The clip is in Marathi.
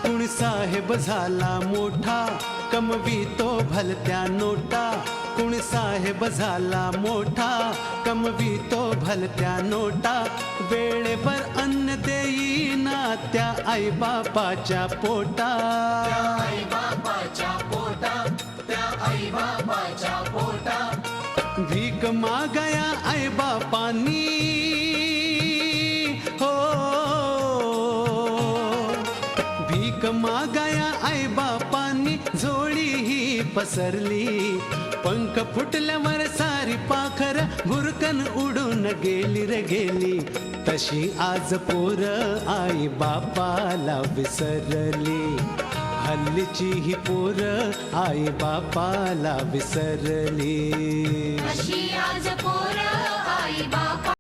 कुणी साहेब झाला मोठा कमवितो भलत्या नोटा. कुणी साहेब झाला मोठा कमवितो भलत्या नोटा. वेळेवर अन्न देईना त्या आई बापाच्या पोटा. भीक मागया आई बापांनी हो. भीक मागया आई बापांनी झोळी ही पसरली. पंख फुटल्यावर सारी पाखर भुरकन उडून गेली रे गेली. तशी आज पोर आई बापाला विसरली. हल्लीची ही पोर आई बापाला विसरली. अशी आज पोर आई